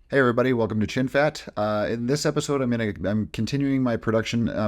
Hey everybody, welcome to ChinFat. In this episode, I'm continuing my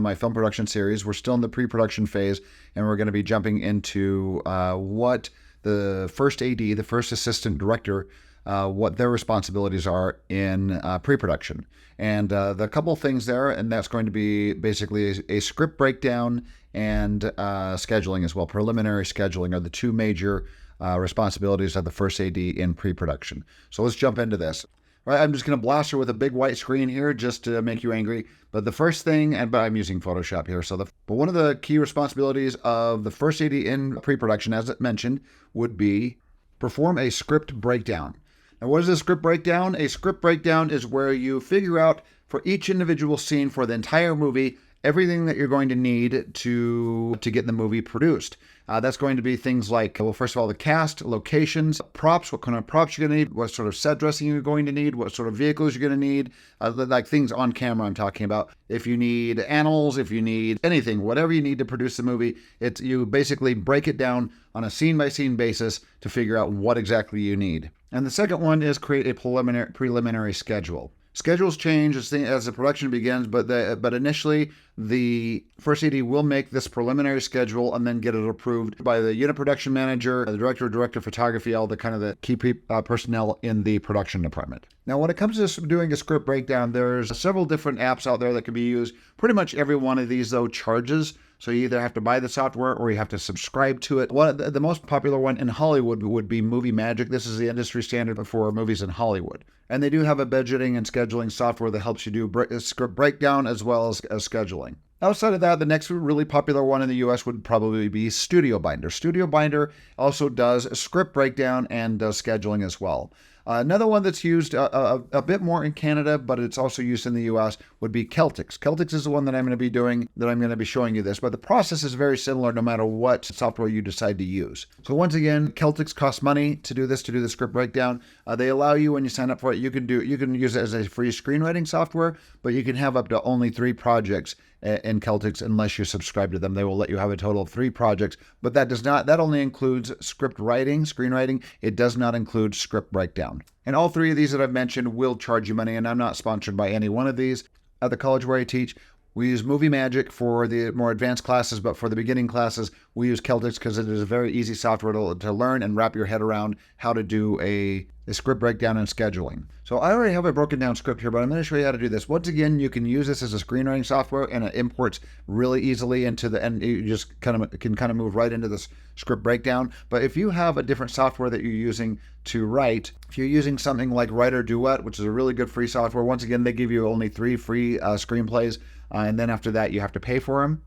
my film production series. We're still in the pre-production phase, and we're going to be jumping into what the first AD, the first assistant director, what their responsibilities are in pre-production. And the couple of things there, and that's going to be basically a script breakdown and scheduling as well. Preliminary scheduling are the two major responsibilities of the first AD in pre-production. So let's jump into this. Right, I'm just going to blast her with a big white screen here just to make you angry. But the first thing, but I'm using Photoshop here, but one of the key responsibilities of the first AD in pre-production, as it mentioned, would be perform a script breakdown. Now, what is a script breakdown? A script breakdown is where you figure out for each individual scene for the entire movie everything that you're going to need to get the movie produced. That's going to be things like, well, first of all, the cast, locations, props, what kind of props you're going to need, what sort of set dressing you're going to need, what sort of vehicles you're going to need, like things on camera I'm talking about. If you need animals, if you need anything, whatever you need to produce the movie, you basically break it down on a scene-by-scene basis to figure out what exactly you need. And the second one is create a preliminary schedule. Schedules change as the production begins, but initially the first AD will make this preliminary schedule and then get it approved by the unit production manager, the director of photography, all the key personnel in the production department. Now, when it comes to doing a script breakdown, there's several different apps out there that can be used. Pretty much every one of these, though, charges. So you either have to buy the software or you have to subscribe to it. The most popular one in Hollywood would be Movie Magic. This is the industry standard for movies in Hollywood. And they do have a budgeting and scheduling software that helps you do script breakdown as well as scheduling. Outside of that, the next really popular one in the US would probably be Studio Binder. Studio Binder also does a script breakdown and does scheduling as well. Another one that's used a bit more in Canada, but it's also used in the US, would be Celtx. Celtx is the one that I'm going to be showing you this, but the process is very similar no matter what software you decide to use. So once again, Celtx costs money to do the script breakdown. They allow you, when you sign up for it, you can use it as a free screenwriting software, but you can have up to only 3 projects in Celtx unless you subscribe to them. They will let you have a total of 3 projects, but that only includes screenwriting. It does not include script breakdown. And all 3 of these that I've mentioned will charge you money, and I'm not sponsored by any one of these. At the college where I teach, we use Movie Magic for the more advanced classes, but for the beginning classes, we use Celtx because it is a very easy software to learn and wrap your head around how to do a script breakdown and scheduling. So I already have a broken down script here, but I'm going to show you how to do this. Once again, you can use this as a screenwriting software, and it imports really easily and you just can move right into this script breakdown. But if you have a different software that you're using to write, if you're using something like Writer Duet, which is a really good free software, once again, they give you only 3 free screenplays, and then after that, you have to pay for them.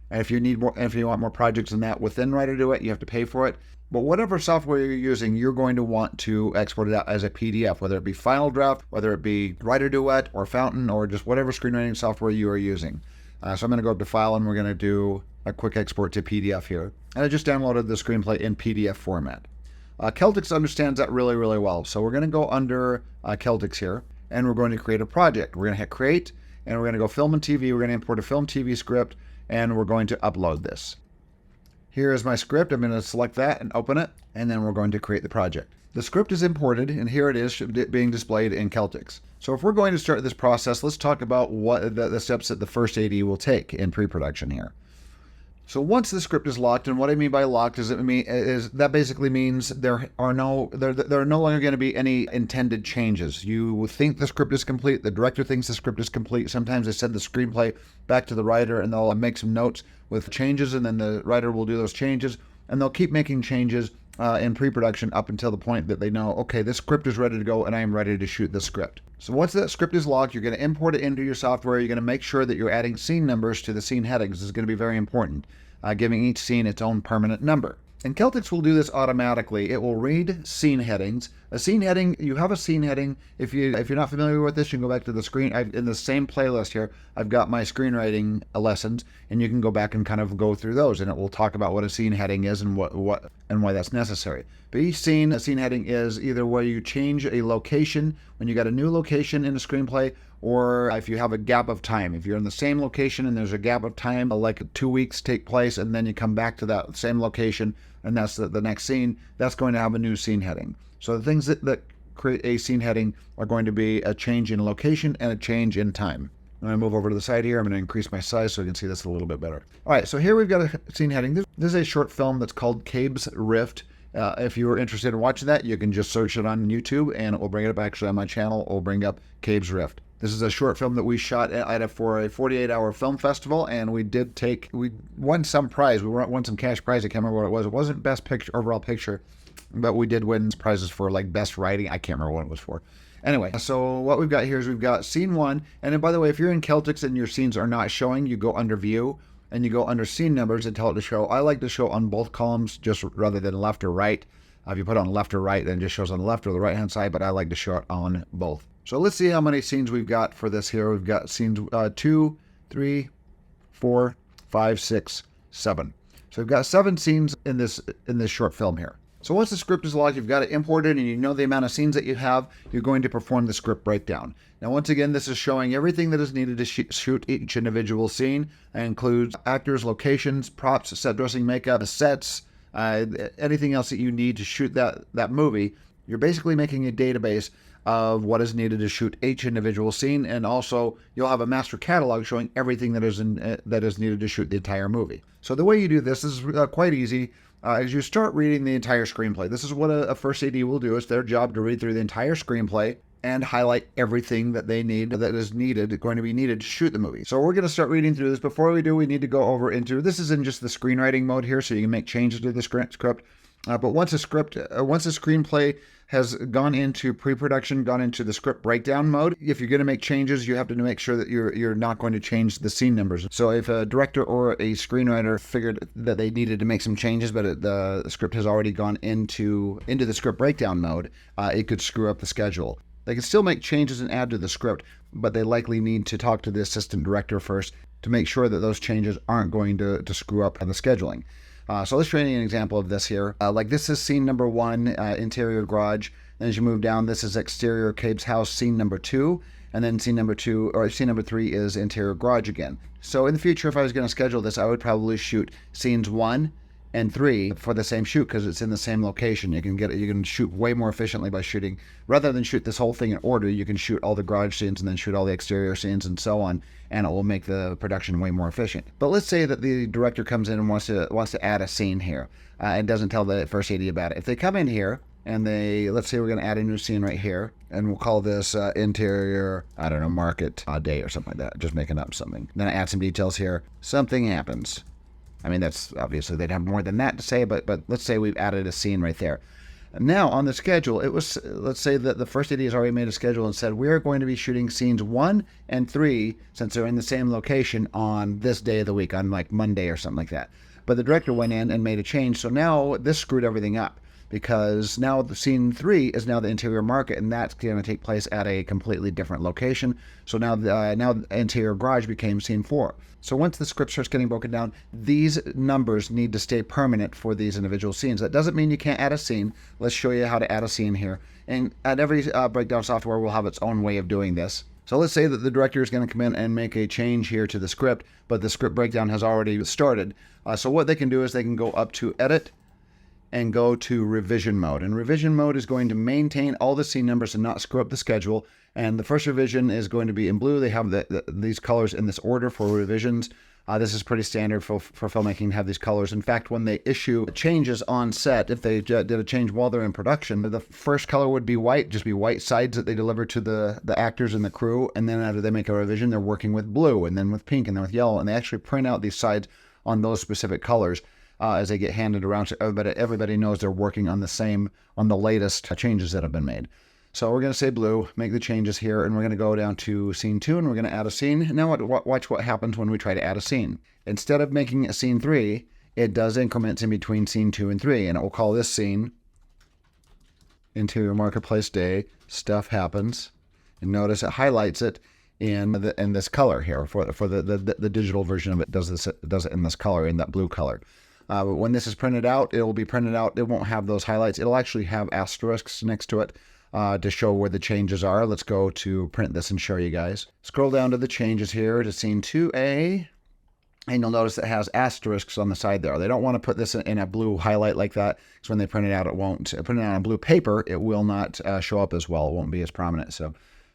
And if you want more projects than that within Writer Duet, you have to pay for it. But whatever software you're using, you're going to want to export it out as a PDF, whether it be Final Draft, whether it be Writer Duet or Fountain, or just whatever screenwriting software you are using. So I'm going to go up to File, and we're going to do a quick export to PDF here. And I just downloaded the screenplay in PDF format. Celtx understands that really, really well. So we're going to go under Celtx here, and we're going to create a project. We're going to hit Create, and we're going to go Film and TV. We're going to import a Film TV script, and we're going to upload this. Here is my script. I'm going to select that and open it, and then we're going to create the project. The script is imported, and here it is being displayed in Celtx. So if we're going to start this process, let's talk about what the steps that the first AD will take in pre-production here. So once the script is locked, and what I mean by locked is that basically means there are no longer going to be any intended changes. You think the script is complete, the director thinks the script is complete. Sometimes they send the screenplay back to the writer, and they'll make some notes with changes, and then the writer will do those changes, and they'll keep making changes in pre-production up until the point that they know, okay, this script is ready to go, and I am ready to shoot this script. So once that script is locked, you're going to import it into your software. You're going to make sure that you're adding scene numbers to the scene headings. This is going to be very important, giving each scene its own permanent number. And Celtx will do this automatically. It will read scene headings. A scene heading, you have a scene heading. If you're not familiar with this, you can go back to the screen. In the same playlist here, I've got my screenwriting lessons, and you can go back and kind of go through those, and it will talk about what a scene heading is and why that's necessary. But each scene, a scene heading is either where you change a location when you got a new location in a screenplay, or if you have a gap of time. If you're in the same location and there's a gap of time, like 2 weeks take place, and then you come back to that same location, and that's the next scene, that's going to have a new scene heading. So the things that create a scene heading are going to be a change in location and a change in time. I'm going to move over to the side here. I'm going to increase my size so you can see this a little bit better. All right, so here we've got a scene heading. This is a short film that's called Cabe's Rift. If you were interested in watching that, you can just search it on YouTube and it will bring it up. Actually, on my channel, it will bring up Cabe's Rift. This is a short film that we shot for a 48-hour film festival, and we won some prize. We won some cash prize. I can't remember what it was. It wasn't best picture, overall picture, but we did win prizes for like best writing. I can't remember what it was for. Anyway, so what we've got here is we've got scene 1. And then, by the way, if you're in Celtx and your scenes are not showing, you go under View and you go under Scene Numbers and tell it to show. I like to show on both columns just rather than left or right. If you put on left or right, then it just shows on the left or the right-hand side, but I like to show it on both. So let's see how many scenes we've got for this here. We've got scenes 2, 3, 4, 5, 6, 7. So we've got 7 scenes in this short film here. So once the script is locked, you've got it imported and you know the amount of scenes that you have, you're going to perform the script breakdown. Now, once again, this is showing everything that is needed to shoot each individual scene. That includes actors, locations, props, set dressing, makeup, sets, anything else that you need to shoot that movie. You're basically making a database of what is needed to shoot each individual scene, and also you'll have a master catalog showing everything that is needed to shoot the entire movie. So the way you do this is quite easy. As you start reading the entire screenplay, this is what a first AD will do. It's their job to read through the entire screenplay and highlight everything that they need, that is going to be needed to shoot the movie. So we're going to start reading through this. Before we do, we need to go over into, this is in just the screenwriting mode here, so you can make changes to the script. But once a screenplay has gone into pre-production, gone into the script breakdown mode, if you're going to make changes, you have to make sure that you're not going to change the scene numbers. So if a director or a screenwriter figured that they needed to make some changes, but the script has already gone into the script breakdown mode, it could screw up the schedule. They can still make changes and add to the script, but they likely need to talk to the assistant director first to make sure that those changes aren't going to screw up the scheduling. So let's show you an example of this here. Like this is scene number 1, interior garage. And as you move down, this is exterior Cabe's house, scene number 2. And then scene number 3 is interior garage again. So in the future, if I was going to schedule this, I would probably shoot scenes 1 and 3 for the same shoot because it's in the same location. You can shoot way more efficiently by shooting, rather than shoot this whole thing in order, you can shoot all the garage scenes and then shoot all the exterior scenes and so on, and it will make the production way more efficient. But let's say that the director comes in and wants to add a scene here and doesn't tell the first AD about it. If they come in here and let's say we're going to add a new scene right here, and we'll call this interior, I don't know, market day or something like that, just making up something. Then I add some details here. Something happens. I mean, that's obviously they'd have more than that to say, but let's say we've added a scene right there. Now on the schedule, let's say that the first AD has already made a schedule and said, we're going to be shooting scenes 1 and 3, since they're in the same location, on this day of the week, on like Monday or something like that. But the director went in and made a change, so now this screwed everything up, because now the scene 3 is now the interior market, and that's going to take place at a completely different location. So now the interior garage became scene 4. So once the script starts getting broken down, these numbers need to stay permanent for these individual scenes. That doesn't mean you can't add a scene. Let's show you how to add a scene here. And at every breakdown software will have its own way of doing this. So let's say that the director is going to come in and make a change here to the script, but the script breakdown has already started. So what they can do is they can go up to Edit and go to Revision Mode. And Revision Mode is going to maintain all the scene numbers and not screw up the schedule. And the first revision is going to be in blue. They have these colors in this order for revisions. This is pretty standard for filmmaking to have these colors. In fact, when they issue changes on set, if they did a change while they're in production, the first color would be white, just be white sides that they deliver to the actors and the crew. And then after they make a revision, they're working with blue, and then with pink, and then with yellow. And they actually print out these sides on those specific colors as they get handed around, so everybody knows they're working on the latest changes that have been made. So we're going to say blue, make the changes here, and we're going to go down to scene 2, and we're going to add a scene. Now watch what happens when we try to add a scene. Instead of making a scene 3, it does increments in between scene 2 and 3, and it will call this scene Interior Marketplace Day, Stuff Happens. And notice it highlights it in this color here. For the digital version of it does it in this color, in that blue color. But when this is printed out, it will be printed out. It won't have those highlights. It'll actually have asterisks next to it to show where the changes are. Let's go to print this and show you guys. Scroll down to the changes here to scene 2A. And you'll notice it has asterisks on the side there. They don't want to put this in a blue highlight like that, because when they print it out, it won't. Put it on blue paper, it will not show up as well. It won't be as prominent.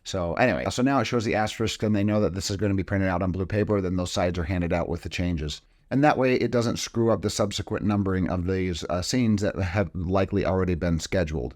So anyway, so now it shows the asterisk, and they know that this is going to be printed out on blue paper. Then those sides are handed out with the changes. And that way it doesn't screw up the subsequent numbering of these scenes that have likely already been scheduled.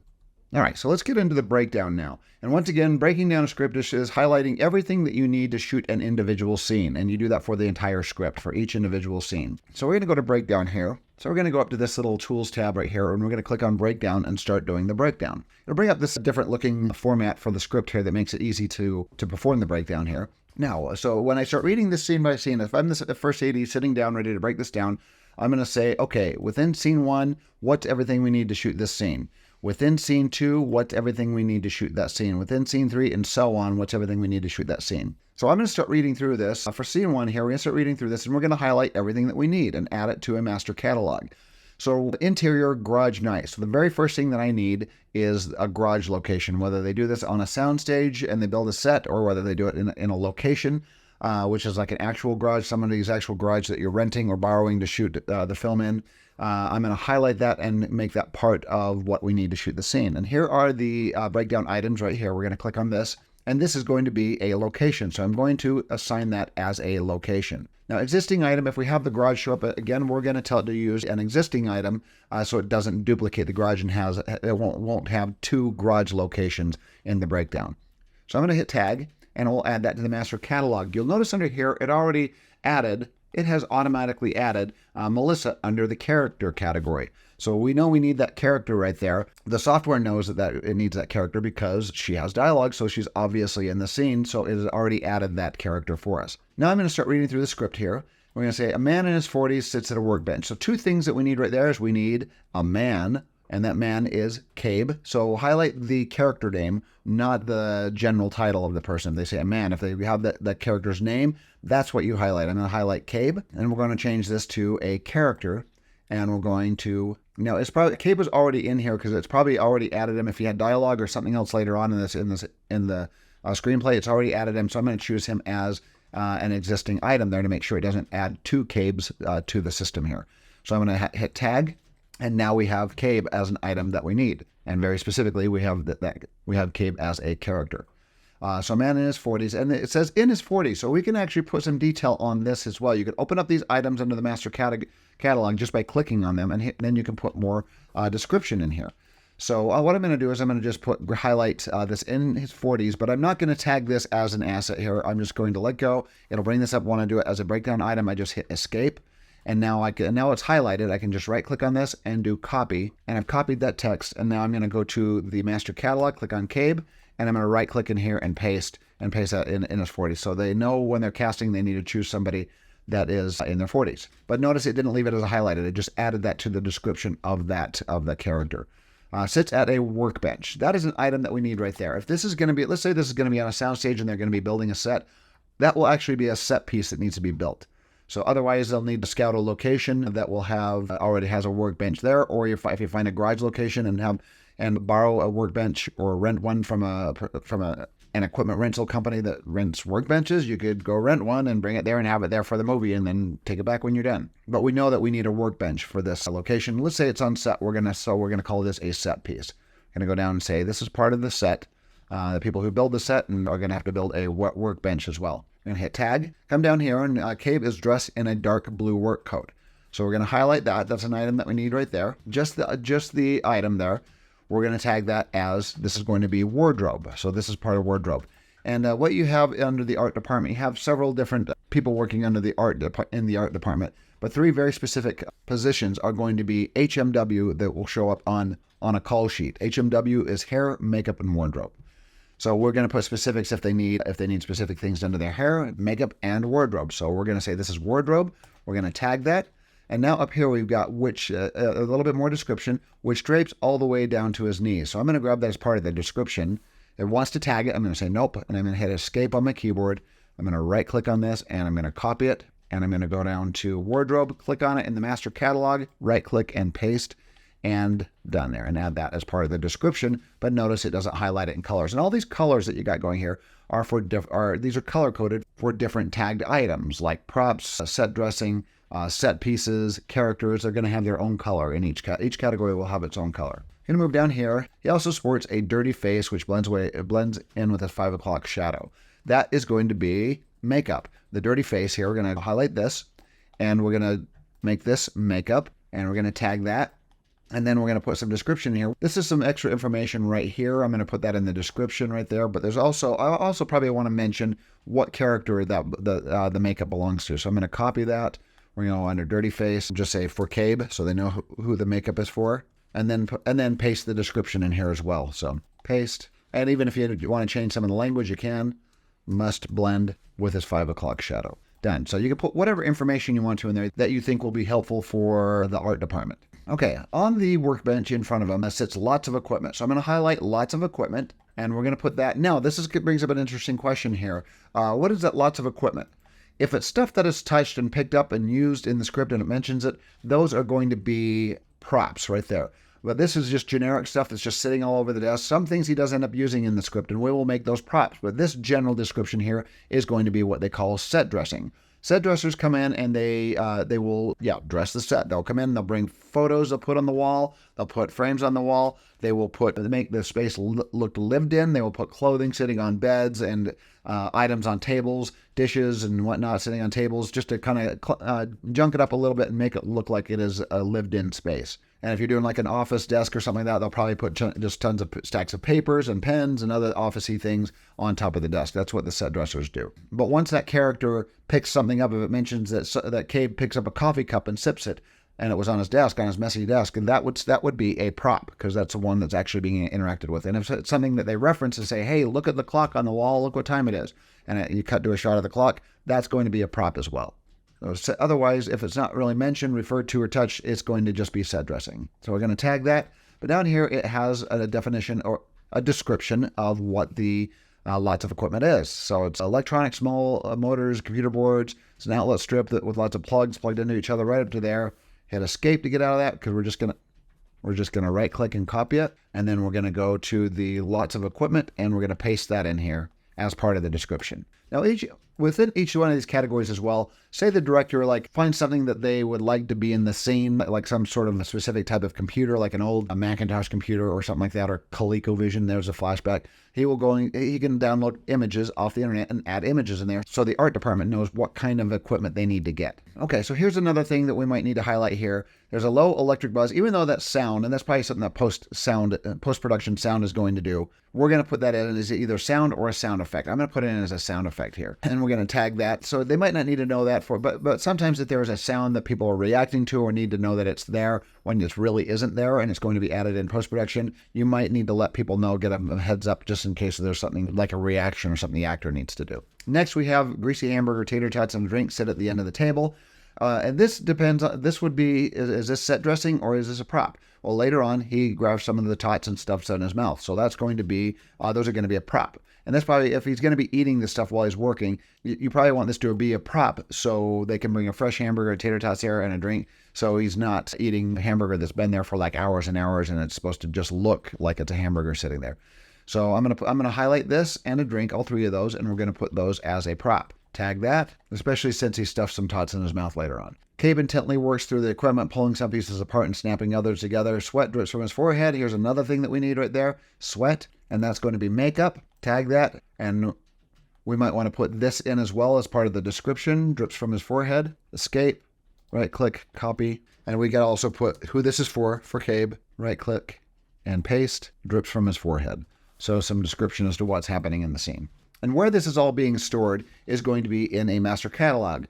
All right, so let's get into the breakdown now. And once again, breaking down a script is highlighting everything that you need to shoot an individual scene. And you do that for the entire script, for each individual scene. So we're going to go to breakdown here. So we're going to go up to this little tools tab right here, and we're going to click on breakdown and start doing the breakdown. It'll bring up this different looking format for the script here that makes it easy to perform the breakdown here. Now, so when I start reading this scene by scene, if I'm the first AD sitting down ready to break this down, I'm going to say, okay, within scene 1, what's everything we need to shoot this scene? Within scene 2, what's everything we need to shoot that scene? Within scene 3, and so on, what's everything we need to shoot that scene? So I'm going to start reading through this. For scene 1 here, we're going to start reading through this, and we're going to highlight everything that we need and add it to a master catalog. So interior garage night. So the very first thing that I need is a garage location, whether they do this on a soundstage and they build a set, or whether they do it in a location, which is like an actual garage, somebody's actual garage that you're renting or borrowing to shoot the film in. I'm going to highlight that and make that part of what we need to shoot the scene. And here are the breakdown items right here. We're going to click on this, and this is going to be a location. So I'm going to assign that as a location. Now, existing item, if we have the garage show up, again, we're going to tell it to use an existing item so it doesn't duplicate the garage and it won't have 2 garage locations in the breakdown. So I'm going to hit tag, and we'll add that to the master catalog. You'll notice under here, it has automatically added Melissa under the character category. So we know we need that character right there. The software knows that it needs that character because she has dialogue, so she's obviously in the scene, so it has already added that character for us. Now I'm going to start reading through the script here. We're going to say a man in his 40s sits at a workbench. So 2 things that we need right there is we need a man, and that man is Cabe. So highlight the character name, not the general title of the person. If they say a man, if they have that character's name, that's what you highlight. I'm going to highlight Cabe, and we're going to change this to a character, and we're going to, now it's probably, Cabe was already in here because it's probably already added him. If he had dialogue or something else later on in the screenplay, it's already added him. So I'm going to choose him as an existing item there to make sure it doesn't add 2 Cabes to the system here. So I'm going to hit tag, and now we have Cabe as an item that we need. And very specifically, we have we have Cabe as a character. So a man in his 40s, and it says in his 40s, so we can actually put some detail on this as well. You can open up these items under the master catalog just by clicking on them, and then you can put more description in here. So what I'm going to do is I'm going to just highlight this in his 40s, but I'm not going to tag this as an asset here. I'm just going to let go. It'll bring this up. When I do it as a breakdown item, I just hit escape. And now now it's highlighted. I can just right click on this and do copy. And I've copied that text. And now I'm going to go to the master catalog, click on Cabe, and I'm going to right click in here and paste that in his 40s. So they know when they're casting, they need to choose somebody that is in their 40s. But notice it didn't leave it as a highlighted. It just added that to the description of the character. Sits at a workbench. That is an item that we need right there. If this is going to be, let's say this is going to be on a soundstage and they're going to be building a set, that will actually be a set piece that needs to be built. So otherwise, they'll need to scout a location that will have already has a workbench there, or if you find a garage location and borrow a workbench or rent one from an equipment rental company that rents workbenches, you could go rent one and bring it there and have it there for the movie and then take it back when you're done. But we know that we need a workbench for this location. Let's say it's on set. We're gonna call this a set piece. We're gonna go down and say this is part of the set. The people who build the set and are gonna have to build a workbench as well. I'm going to hit tag, come down here, and Cabe is dressed in a dark blue work coat. So we're going to highlight that. That's an item that we need right there. Just the item there. We're going to tag that as this is going to be wardrobe. So this is part of wardrobe. And what you have under the art department, you have several different people working under the art department. But 3 very specific positions are going to be HMW that will show up on a call sheet. HMW is hair, makeup, and wardrobe. So we're going to put specifics if they need specific things done to their hair, makeup, and wardrobe. So we're going to say this is wardrobe. We're going to tag that. And now up here we've got a little bit more description, which drapes all the way down to his knees. So I'm going to grab that as part of the description. It wants to tag it. I'm going to say nope, and I'm going to hit escape on my keyboard. I'm going to right click on this, and I'm going to copy it. And I'm going to go down to wardrobe, click on it in the master catalog, right click and paste. And done there, and add that as part of the description. But notice it doesn't highlight it in colors. And all these colors that you got going here are these are color coded for different tagged items like props, set dressing, set pieces, characters. They're going to have their own color in each category will have its own color. Going to move down here. He also sports a dirty face, which blends in with his 5 o'clock shadow. That is going to be makeup. The dirty face here, we're going to highlight this, and we're going to make this makeup, and we're going to tag that, and then we're going to put some description here. This is some extra information right here. I'm going to put that in the description right there, but I also probably want to mention what character that the makeup belongs to. So I'm going to copy that. We're going to go under dirty face, just say for Cabe, so they know who the makeup is for, and then paste the description in here as well. So paste, and even if you want to change some of the language, you can. Must blend with his 5 o'clock shadow. Done. So you can put whatever information you want to in there that you think will be helpful for the art department. Okay, on the workbench in front of him sits lots of equipment. So I'm going to highlight lots of equipment, and we're going to put that. Now, brings up an interesting question here. What is that lots of equipment? If it's stuff that is touched and picked up and used in the script and it mentions it, those are going to be props right there. But this is just generic stuff that's just sitting all over the desk. Some things he does end up using in the script, and we will make those props. But this general description here is going to be what they call set dressing. Set dressers come in and they will dress the set. They'll come in, they'll bring photos they'll put on the wall, they'll put frames on the wall, they make the space look lived in, they will put clothing sitting on beds and items on tables, dishes and whatnot sitting on tables, just to kind of junk it up a little bit and make it look like it is a lived in space. And if you're doing like an office desk or something like that, they'll probably put just tons of stacks of papers and pens and other office-y things on top of the desk. That's what the set dressers do. But once that character picks something up, if it mentions that Cabe picks up a coffee cup and sips it, and it was on his desk, on his messy desk, and that would be a prop, because that's the one that's actually being interacted with. And if it's something that they reference and say, hey, look at the clock on the wall, look what time it is, and you cut to a shot of the clock, that's going to be a prop as well. Otherwise, if it's not really mentioned, referred to, or touched, it's going to just be set dressing. So we're going to tag that. But down here, it has a definition or a description of what the lots of equipment is. So it's electronics, small motors, computer boards. It's an outlet strip with lots of plugs plugged into each other right up to there. Hit escape to get out of that, because we're just gonna right click and copy it, and then we're gonna go to the lots of equipment, and we're gonna paste that in here as part of the description. Now, within each one of these categories as well, say the director finds something that they would like to be in the scene, like some sort of a specific type of computer, like an old Macintosh computer or something like that, or ColecoVision. There's a flashback. He can download images off the internet and add images in there, so the art department knows what kind of equipment they need to get. Okay, so here's another thing that we might need to highlight here. There's a low electric buzz, even though that's sound, and that's probably something that post-production sound is going to do. We're going to put that in as either sound or a sound effect. I'm going to put it in as a sound effect here, and we're going to tag that. So they might not need to know that but sometimes if there is a sound that people are reacting to or need to know that it's there when it really isn't there and it's going to be added in post-production, you might need to let people know, get a heads up just in case there's something like a reaction or something the actor needs to do. Next, we have greasy hamburger, tater tots, and drinks sit at the end of the table. And this depends on, this would be, is this set dressing or is this a prop? Well, later on, he grabs some of the tots and stuffs in his mouth. So that's going to be, those are going to be a prop. And that's probably, if he's going to be eating this stuff while he's working, you probably want this to be a prop so they can bring a fresh hamburger, tater tots here, and a drink. So he's not eating a hamburger that's been there for like hours and hours, and it's supposed to just look like it's a hamburger sitting there. So I'm gonna highlight this and a drink, all three of those, and we're gonna put those as a prop. Tag that, especially since he stuffs some tots in his mouth later on. Cabe intently works through the equipment, pulling some pieces apart and snapping others together. Sweat drips from his forehead. Here's another thing that we need right there, sweat, and that's going to be makeup. Tag that, and we might want to put this in as well as part of the description. Drips from his forehead. Escape, right click, copy, and we gotta also put who this is for Cabe. Right click and paste. Drips from his forehead. So some description as to what's happening in the scene. And where this is all being stored is going to be in a master catalog.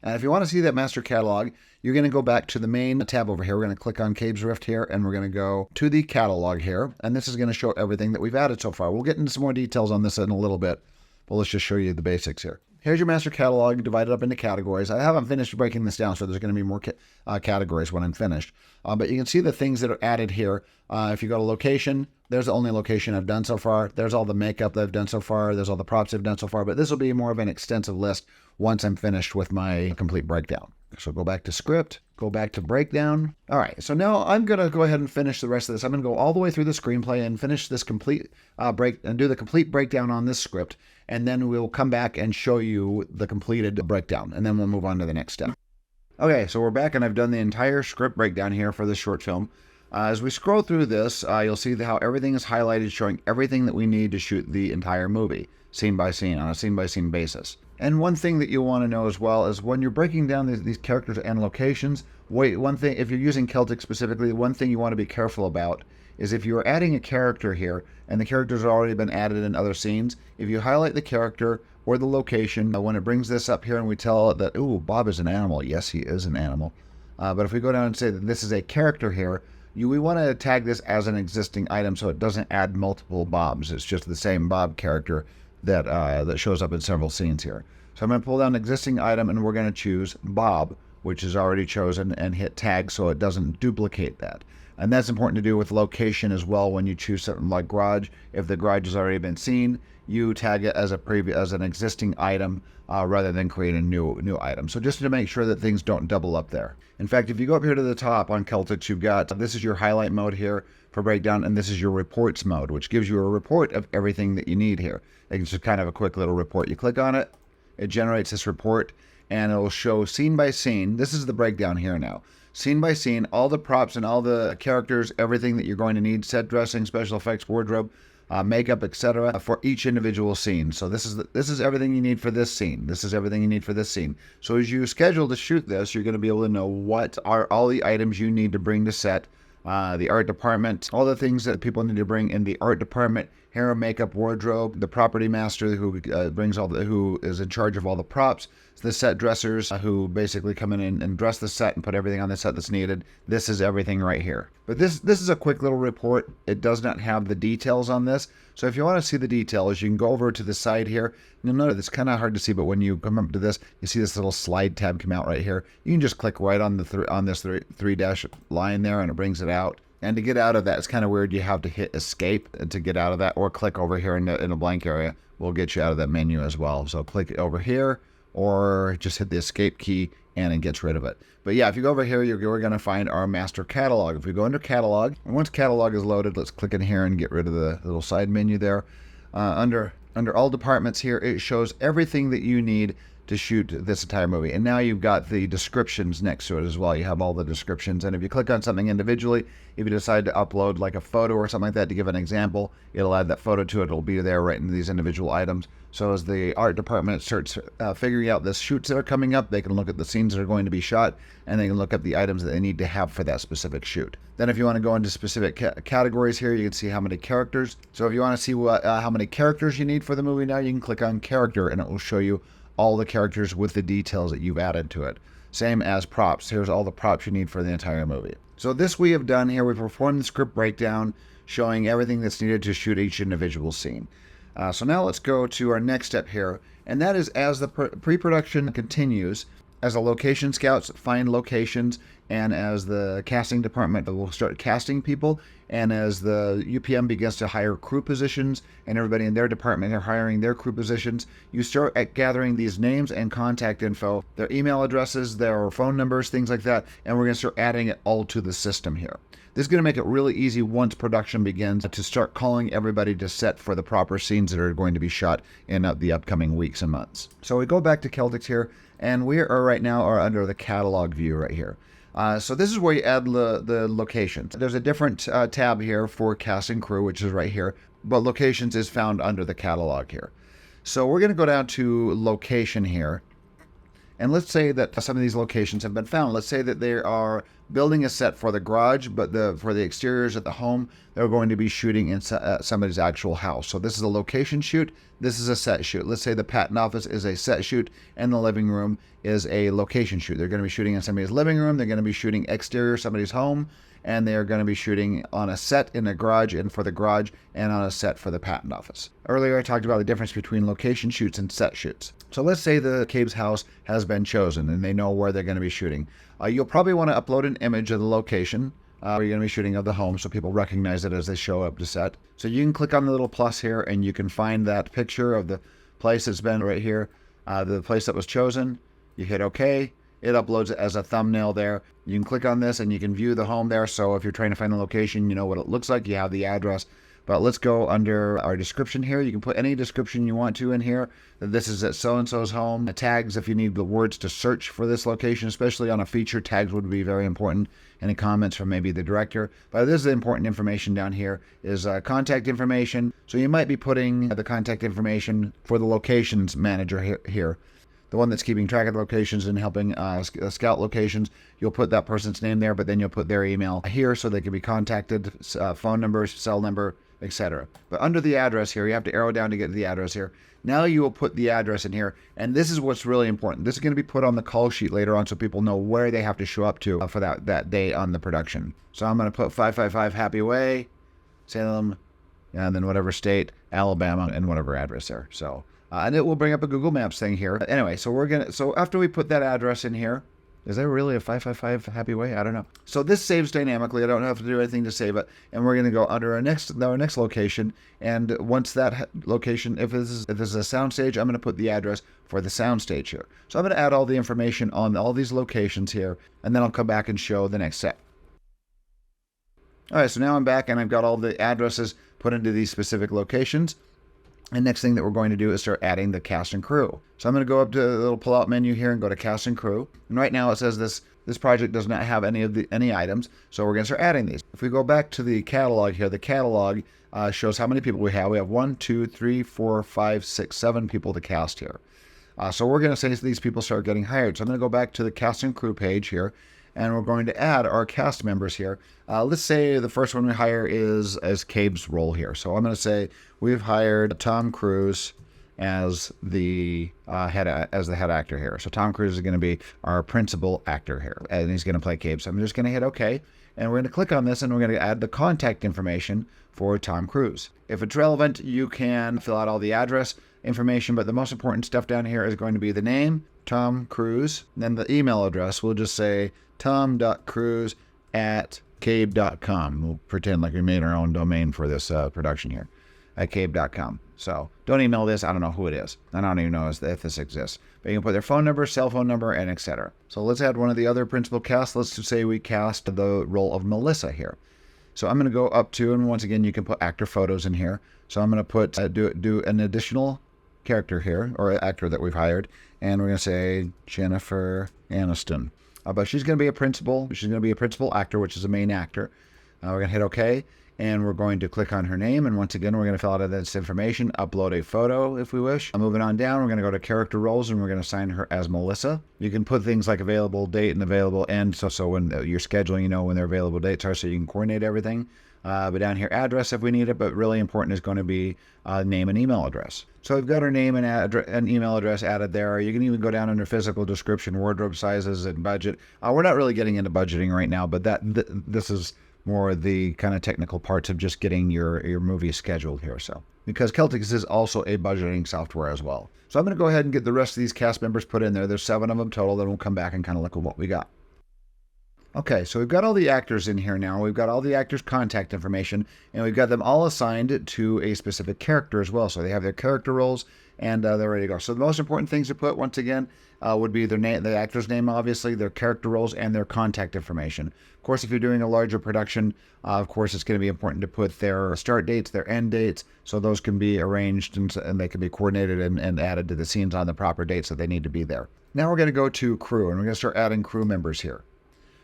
And if you want to see that master catalog, you're going to go back to the main tab over here. We're going to click on Cabe's Rift here, and we're going to go to the catalog here. And this is going to show everything that we've added so far. We'll get into some more details on this in a little bit, but let's just show you the basics here. Here's your master catalog divided up into categories. I haven't finished breaking this down, so there's going to be more categories when I'm finished. But you can see the things that are added here. If you go to location, there's the only location I've done so far. There's all the makeup that I've done so far. There's all the props I've done so far. But this will be more of an extensive list once I'm finished with my complete breakdown. So go back to script, go back to breakdown. All right, so now I'm gonna go ahead and finish the rest of this. I'm gonna go all the way through the screenplay and finish this complete do the complete breakdown on this script, and then we'll come back and show you the completed breakdown, and then we'll move on to the next step. Okay, so we're back, and I've done the entire script breakdown here for this short film. As we scroll through this, you'll see how everything is highlighted, showing everything that we need to shoot the entire movie, scene by scene, on a scene-by-scene basis. And one thing that you'll want to know as well is when you're breaking down these characters and locations, one thing, if you're using Celtx specifically, one thing you want to be careful about is if you're adding a character here, and the character's have already been added in other scenes, if you highlight the character or the location, when it brings this up here and we tell it that, ooh, Bob is an animal. Yes, he is an animal. But if we go down and say that this is a character here, we want to tag this as an existing item so it doesn't add multiple Bobs. It's just the same Bob character that shows up in several scenes here. So I'm going to pull down existing item, and we're going to choose Bob, which is already chosen, and hit tag so it doesn't duplicate that. And that's important to do with location as well. When you choose something like garage, if the garage has already been seen, you tag it as an existing item rather than create a new item. So just to make sure that things don't double up there. In fact, if you go up here to the top on Celtx, you've got, this is your highlight mode here for breakdown, and this is your reports mode, which gives you a report of everything that you need here. It's just kind of a quick little report. You click on it, it generates this report, and it'll show scene by scene. This is the breakdown here now. Scene by scene, all the props and all the characters, everything that you're going to need, set dressing, special effects, wardrobe, makeup, etc., for each individual scene. So this is everything you need for this scene. This is everything you need for this scene. So as you schedule to shoot this, you're going to be able to know what are all the items you need to bring to set, the art department, all the things that people need to bring in the art department, hair, makeup, wardrobe, the property master who who is in charge of all the props, the set dressers who basically come in and dress the set and put everything on the set that's needed. This is everything right here. But this is a quick little report. It does not have the details on this. So if you want to see the details, you can go over to the side here. You'll notice it's kind of hard to see, but when you come up to this, you see this little slide tab come out right here. You can just click right on this three dash line there, and it brings it out. And to get out of that, it's kind of weird. You have to hit escape to get out of that, or click over here in a blank area. We'll get you out of that menu as well. So click over here, or just hit the escape key, and it gets rid of it. But yeah, if you go over here, we're going to find our master catalog. If we go under catalog, and once catalog is loaded, let's click in here and get rid of the little side menu there. Under all departments here, it shows everything that you need to shoot this entire movie. And now you've got the descriptions next to it as well. You have all the descriptions. And if you click on something individually, if you decide to upload like a photo or something like that to give an example, it'll add that photo to it. It'll be there right in these individual items. So as the art department starts figuring out the shoots that are coming up, they can look at the scenes that are going to be shot, and they can look up the items that they need to have for that specific shoot. Then if you want to go into specific categories here, you can see how many characters. So if you want to see how many characters you need for the movie now, you can click on character, and it will show you all the characters with the details that you've added to it. Same as props. Here's all the props you need for the entire movie. So this we have done here. We've performed the script breakdown, showing everything that's needed to shoot each individual scene. So now let's go to our next step here, and that is as the pre-production continues, as the location scouts find locations, and as the casting department will start casting people, and as the UPM begins to hire crew positions, and everybody in their department are hiring their crew positions, you start gathering these names and contact info, their email addresses, their phone numbers, things like that, and we're going to start adding it all to the system here. This is going to make it really easy once production begins to start calling everybody to set for the proper scenes that are going to be shot in the upcoming weeks and months. So we go back to Celtx here, and we are right now under the catalog view right here. So this is where you add the locations. There's a different tab here for cast and crew, which is right here, but locations is found under the catalog here. So we're going to go down to location here. And let's say that some of these locations have been found. Let's say that they are building a set for the garage, but for the exteriors at the home, they're going to be shooting in somebody's actual house. So this is a location shoot. This is a set shoot. Let's say the patent office is a set shoot, and the living room is a location shoot. They're going to be shooting in somebody's living room. They're going to be shooting exterior somebody's home, and they are going to be shooting on a set in a garage and for the garage, and on a set for the patent office. Earlier I talked about the difference between location shoots and set shoots. So let's say the Cabe's house has been chosen and they know where they're going to be shooting. You'll probably want to upload an image of the location where you're going to be shooting of the home so people recognize it as they show up to set. So you can click on the little plus here and you can find that picture of the place that's been right here, the place that was chosen. You hit OK, it uploads it as a thumbnail there. You can click on this and you can view the home there. So if you're trying to find a location, you know what it looks like, you have the address. But let's go under our description here. You can put any description you want to in here. This is at so-and-so's home. Tags, if you need the words to search for this location, especially on a feature, tags would be very important. Any comments from maybe the director. But this is the important information down here is contact information. So you might be putting the contact information for the locations manager here. The one that's keeping track of the locations and helping scout locations. You'll put that person's name there, but then you'll put their email here so they can be contacted, phone number, cell number, etc. But under the address here, you have to arrow down to get to the address here. Now you will put the address in here, and this is what's really important. This is going to be put on the call sheet later on so people know where they have to show up to for that day on the production. So I'm going to put 555 Happy Way, Salem, and then whatever state, Alabama, and whatever address there. So, and it will bring up a Google Maps thing here. Anyway, so after we put that address in here, is there really a 555 Happy Way? I don't know. So this saves dynamically. I don't have to do anything to save it. And we're going to go under our next location. And once that location, if this is a soundstage, I'm going to put the address for the soundstage here. So I'm going to add all the information on all these locations here. And then I'll come back and show the next step. All right, so now I'm back and I've got all the addresses put into these specific locations. And next thing that we're going to do is start adding the cast and crew. So I'm going to go up to the little pull-out menu here and go to cast and crew. And right now it says this project does not have any items, so we're going to start adding these. If we go back to the catalog here, the catalog shows how many people we have. We have 1, 2, 3, 4, 5, 6, 7 people to cast here. So we're going to say these people start getting hired. So I'm going to go back to the cast and crew page here, and we're going to add our cast members here. Let's say the first one we hire is as Cabe's role here. So I'm going to say we've hired Tom Cruise as the head actor here. So Tom Cruise is going to be our principal actor here, and he's going to play Cabe. So I'm just going to hit OK, and we're going to click on this, and we're going to add the contact information for Tom Cruise. If it's relevant, you can fill out all the address information, but the most important stuff down here is going to be the name, Tom Cruise, and then the email address. We'll just say tom.cruise@cabe.com. We'll pretend like we made our own domain for this production here at cabe.com. So don't email this. I don't know who it is. I don't even know if this exists. But you can put their phone number, cell phone number, and etc. So let's add one of the other principal casts. Let's just say we cast the role of Melissa here. So I'm going to go up to, and once again, you can put actor photos in here. So I'm going to put do an additional character here, or actor that we've hired, and we're going to say Jennifer Aniston. But she's going to be a principal. She's going to be a principal actor, which is the main actor. We're going to hit OK, and we're going to click on her name. And once again, we're going to fill out this information, upload a photo if we wish. Moving on down, we're going to go to character roles, and we're going to assign her as Melissa. You can put things like available date and available end, so when you're scheduling, you know when their available dates are, so you can coordinate everything. But down here, address if we need it, but really important is going to be name and email address. So we've got our name and email address added there. You can even go down under physical description, wardrobe sizes, and budget. We're not really getting into budgeting right now, but this is more the kind of technical parts of just getting your movie scheduled here. So because Celtx is also a budgeting software as well. So I'm going to go ahead and get the rest of these cast members put in there. There's 7 of them total. Then we'll come back and kind of look at what we got. Okay, so we've got all the actors in here now. We've got all the actors' contact information, and we've got them all assigned to a specific character as well. So they have their character roles, and they're ready to go. So the most important things to put, once again, would be their name, the actor's name, obviously, their character roles, and their contact information. Of course, if you're doing a larger production, of course, it's going to be important to put their start dates, their end dates, so those can be arranged and they can be coordinated and added to the scenes on the proper dates that they need to be there. Now we're going to go to crew, and we're going to start adding crew members here.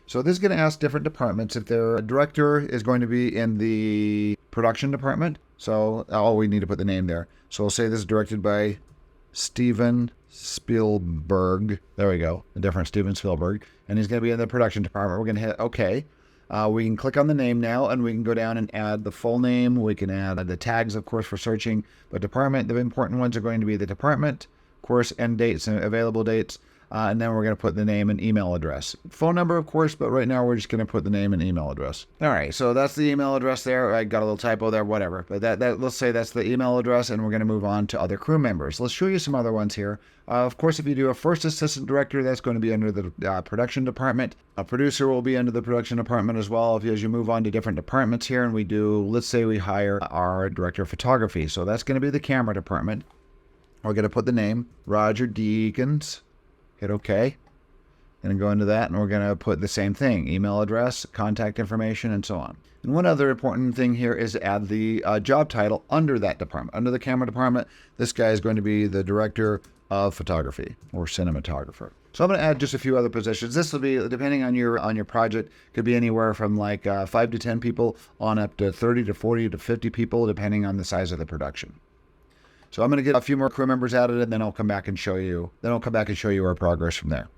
So this is going to ask different departments if their director is going to be in the production department. So we need to put the name there. So we'll say this is directed by Steven Spielberg. There we go. A different Steven Spielberg. And he's going to be in the production department. We're going to hit OK. We can click on the name now, and we can go down and add the full name. We can add the tags, of course, for searching. But department, the important ones are going to be the department, of course, end dates and available dates. And then we're going to put the name and email address. Phone number, of course, but right now we're just going to put the name and email address. All right, so that's the email address there. I got a little typo there, whatever. But let's say that's the email address, and we're going to move on to other crew members. Let's show you some other ones here. Of course, if you do a first assistant director, that's going to be under the production department. A producer will be under the production department as well. As you move on to different departments here, and let's say we hire our director of photography. So that's going to be the camera department. We're going to put the name, Roger Deakins. Hit OK. Going to go into that, and we're going to put the same thing, email address, contact information, and so on. And one other important thing here is to add the job title under that department. Under the camera department, this guy is going to be the director of photography or cinematographer. So I'm going to add just a few other positions. This will be, depending on your project, could be anywhere from like 5 to 10 people on up to 30 to 40 to 50 people, depending on the size of the production. So I'm going to get a few more crew members added, and then I'll come back and show you. Our progress from there.